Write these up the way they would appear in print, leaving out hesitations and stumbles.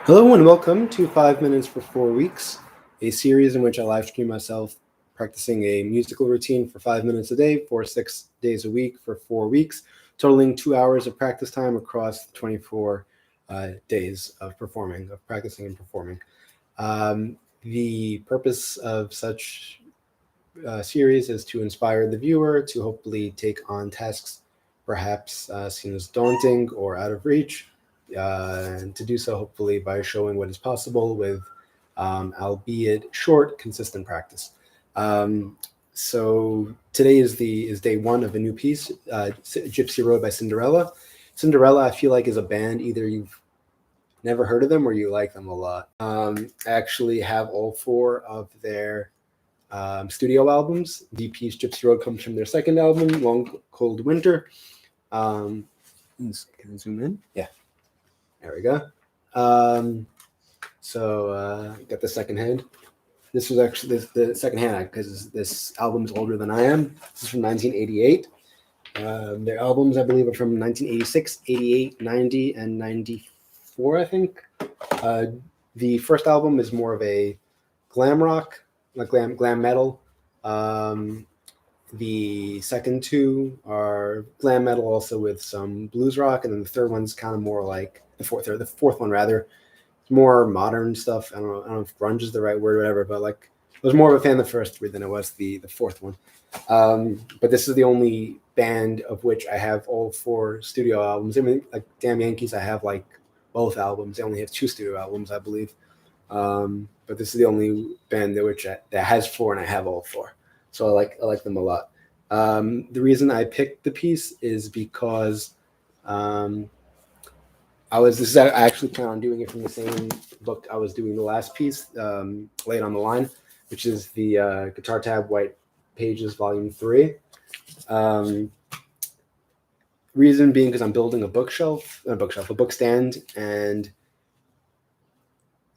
Hello and welcome to 5 Minutes for 4 Weeks, a series in which I live stream myself practicing a musical routine for 5 minutes a day for 6 days a week for 4 weeks, totaling 2 hours of practice time across 24 days of practicing and performing. The purpose of such series is to inspire the viewer to hopefully take on tasks perhaps seen as daunting or out of reach, and to do so hopefully by showing what is possible with, albeit short, consistent practice. So today is day one of a new piece, Gypsy Road by Cinderella. Cinderella, I feel like, is a band either you've never heard of them or you like them a lot. I actually have all four of their studio albums. The piece Gypsy Road comes from their second album, Long Cold Winter. Can I zoom in? Yeah. There we go. Got the second hand. This was actually the second hand because this album is older than I am. This is from 1988. Their albums, I believe, are from 1986, 88, 90, and 94, I think. The first album is more of a glam rock, like glam metal. The second two are glam metal, also with some blues rock, and then the third one's kind of more like the fourth one rather, more modern stuff. I don't know if grunge is the right word or whatever, but like I was more of a fan of the first three than I was the fourth one. But this is the only band of which I have all four studio albums. I mean, like Damn Yankees, I have like both albums. They only have two studio albums, I believe. But this is the only band that has four, and I have all four. So I like them a lot. The reason I picked the piece is because I actually plan on doing it from the same book I was doing the last piece, Late on the Line, which is the Guitar Tab White Pages Volume 3. Reason being because I'm building a book stand, and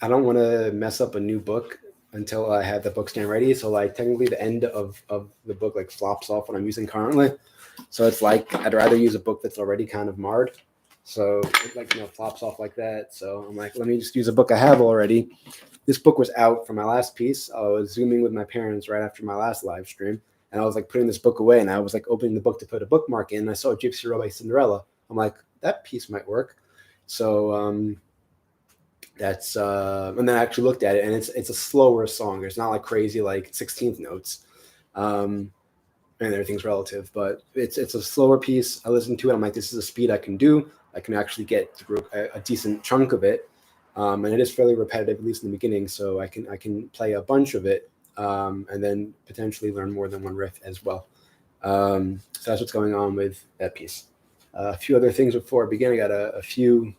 I don't want to mess up a new book until I have the book stand ready. So like technically the end of the book like flops off what I'm using currently. So it's like I'd rather use a book that's already kind of marred. So it flops off like that. So I'm like, let me just use a book I have already. This book was out for my last piece. I was Zooming with my parents right after my last live stream. And I was like putting this book away, and I was like opening the book to put a bookmark in. And I saw Gypsy Road by Cinderella. I'm like, that piece might work. So that's and then I actually looked at it, and it's a slower song. It's not like crazy like 16th notes, and everything's relative, but it's a slower piece. I listened to it. I'm like, this is a speed I can do. I can actually get through a decent chunk of it, and it is fairly repetitive, at least in the beginning. So I can play a bunch of it, and then potentially learn more than one riff as well. So that's what's going on with that piece. A few other things before I begin. I got a few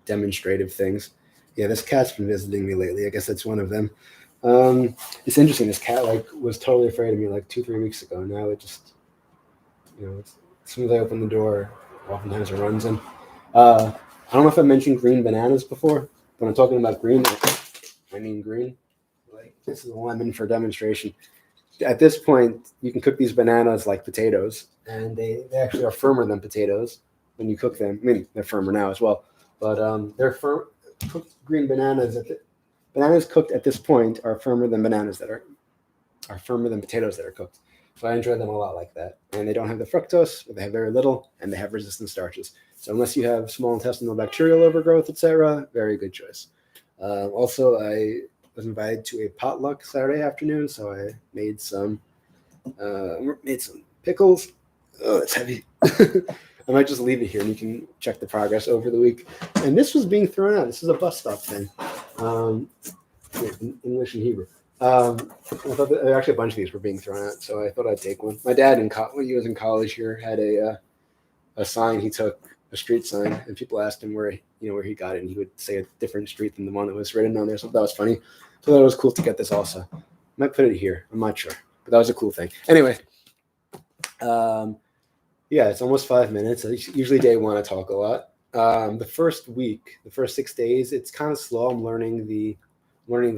demonstrative things. Yeah, this cat's been visiting me lately. I guess that's one of them. It's interesting. This cat was totally afraid of me like 2-3 weeks ago. Now it just, as soon as I open the door, oftentimes it runs in. I don't know if I mentioned green bananas before. When I'm talking about green, I mean green. Like this is a lemon for demonstration. At this point, you can cook these bananas like potatoes, and they actually are firmer than potatoes when you cook them. I mean, they're firmer now as well. But they're firm. Cooked green bananas. Bananas cooked at this point are firmer than potatoes that are cooked. So I enjoy them a lot like that. And they don't have the fructose, or they have very little, and they have resistant starches. So unless you have small intestinal bacterial overgrowth, etc., very good choice. Also, I was invited to a potluck Saturday afternoon, so I made some pickles. Oh, it's heavy. I might just leave it here, and you can check the progress over the week. And this was being thrown out. This is a bus stop thing. English and Hebrew. I thought actually a bunch of these were being thrown out, so I thought I'd take one. My dad, when he was in college here, had a sign. He took a street sign, and people asked him where he got it, and he would say a different street than the one that was written on there. So that was funny. So that was cool to get this also. I might put it here. I'm not sure, but that was a cool thing. Anyway. Yeah, it's almost 5 minutes. Usually day one, I talk a lot. The first 6 days, it's kind of slow. I'm learning the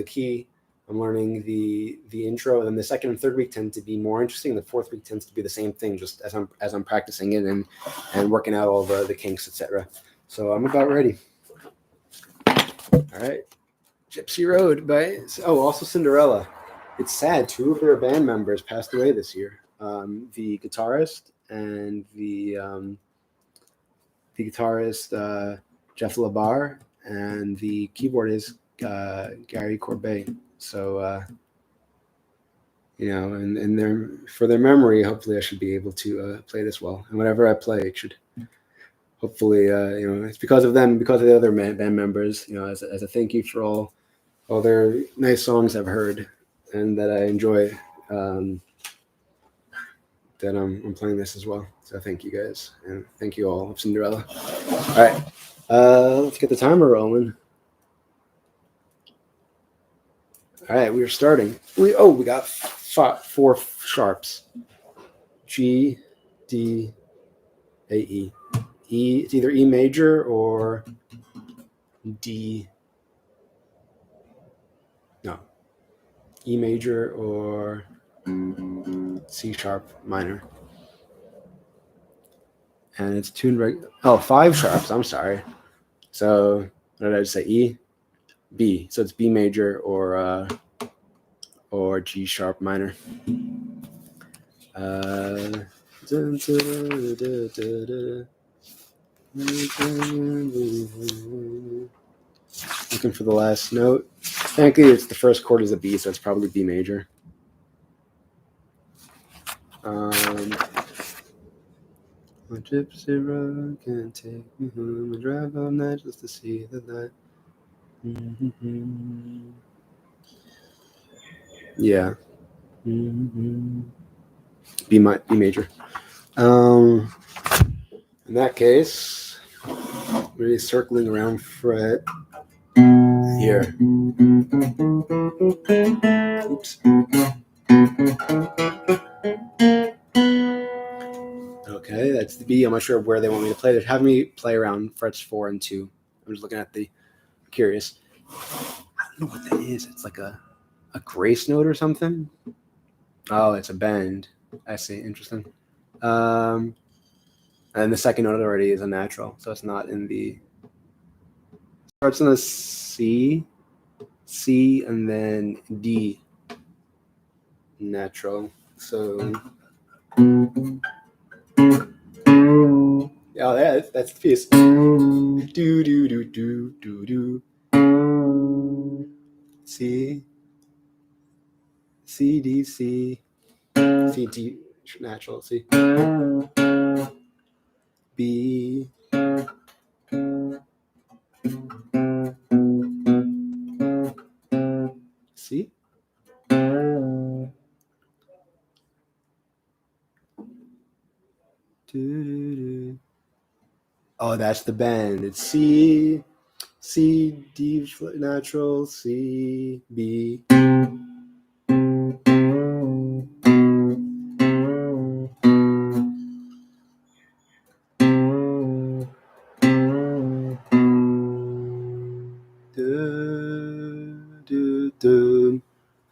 key. I'm learning the intro. And then the second and third week tend to be more interesting. The fourth week tends to be the same thing, just as I'm practicing it and working out all the kinks, etc. So I'm about ready. All right. Gypsy Road by, also Cinderella. It's sad. Two of their band members passed away this year. The guitarist and the guitarist Jeff LaBar and the keyboardist Gary Corbet. So and for their memory, hopefully I should be able to play this well. And whenever I play, it should hopefully it's because of them, because of the other band members. As a thank you for all their nice songs I've heard and that I enjoy. That I'm playing this as well. So thank you guys, and thank you all of Cinderella. All right, let's get the timer rolling. All right, we are starting. We got four sharps. G, D, A, E. E. It's either E major or D. No, E major or C sharp minor. And it's tuned five sharps. I'm sorry. So what did I just say? E, B. So it's B major or G sharp minor. Looking for the last note. Thankfully, it's the first chord is a B, so it's probably B major. A gypsy road can take me home. I drive all night just to see the light. Mm-hmm. Yeah. Mm-hmm. B major. In that case, really circling around fret here. Oops. Okay, that's the B. I'm not sure where they want me to play. They're having me play around frets 4 and 2. I'm just looking at curious. I don't know what that is. It's like a grace note or something. Oh, it's a bend. I see. Interesting. And the second note already is a natural, so it's not in the. Starts in the C, and then D. Natural. So. Oh, yeah, that's the piece. Do do do do do do. C. C D C. C D natural. C. B. C. Oh, that's the bend. It's C, D natural, C, B.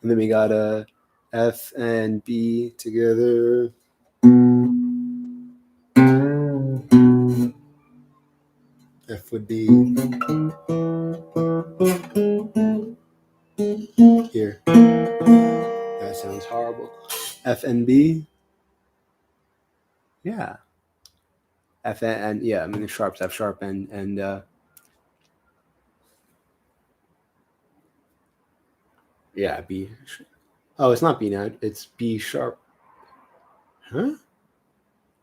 And then we got a F and B together. F would be here. That sounds horrible. F and B. Yeah. F and yeah, I mean the sharps, F sharp and yeah, B. Oh, it's not B now. It's B sharp. Huh?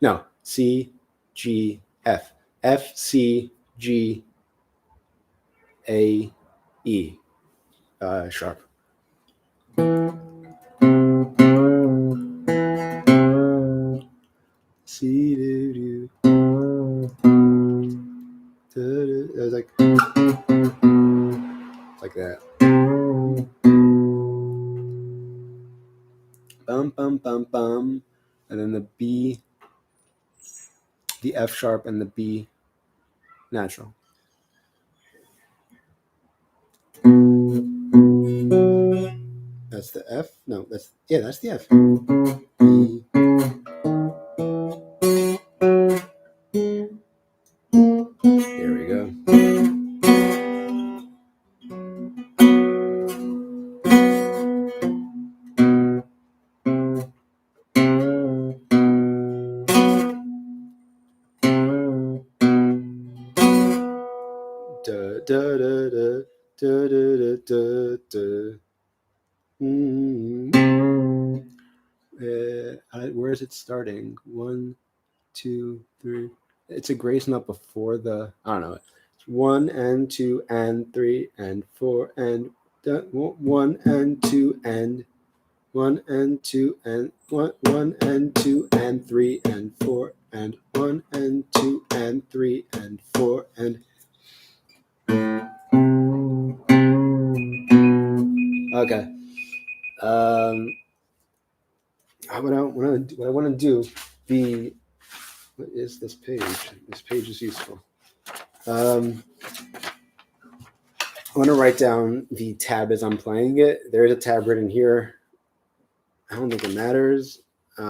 No. C, G, F. F, C, G, A, E. Sharp. C, do, do. It was like that. Bum, bum, bum, bum. And then the B, the F sharp, and the B natural. That's the F? No, that's the F. B. There we go. da da da da da da da. Where is it starting? 1, 2, 3. It's a grace note before the. I don't know. It's 1 and 2 and 3 and 4 and 1 and 2 and 1 and 2 and 1 and 2 and 3 and 4 and 1 and 2 and 3 and 4 and. Okay. What I want to do. What is this page? This page is useful. I want to write down the tab as I'm playing it. There's a tab written here. I don't think it matters. But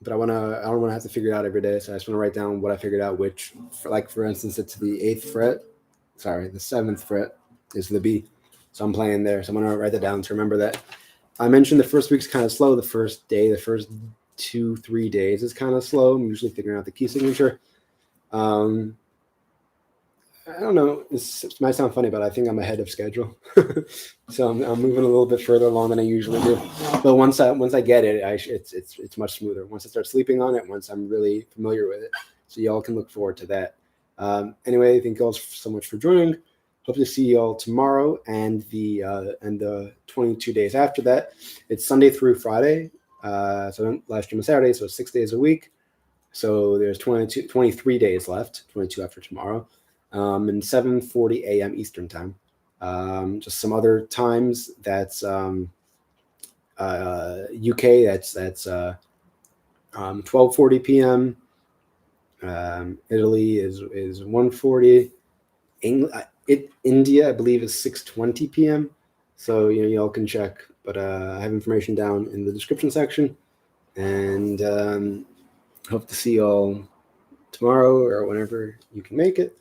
I don't want to have to figure it out every day. So I just want to write down what I figured out, which, for instance, it's the 8th fret. Sorry, the 7th fret is the B. So I'm playing there. So I'm going to write that down to remember that. I mentioned the first week's kind of slow. The first day, the first 2-3 days is kind of slow. I'm usually figuring out the key signature. I don't know. This might sound funny, but I think I'm ahead of schedule. So I'm moving a little bit further along than I usually do. But once I get it, it's much smoother. Once I start sleeping on it, once I'm really familiar with it, so y'all can look forward to that. Anyway, thank you all so much for joining. Hope to see y'all tomorrow and the 22 days after that. It's Sunday through Friday. So I don't live stream on Saturday, so 6 days a week. So there's 23 days left, 22 after tomorrow. And 7:40 a.m. Eastern time. Just some other times. That's UK. That's 12:40 p.m. Italy is 1:40. India, I believe, is 6:20 p.m. So y'all can check. But I have information down in the description section, and hope to see y'all tomorrow or whenever you can make it.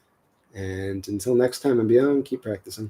And until next time and beyond, keep practicing.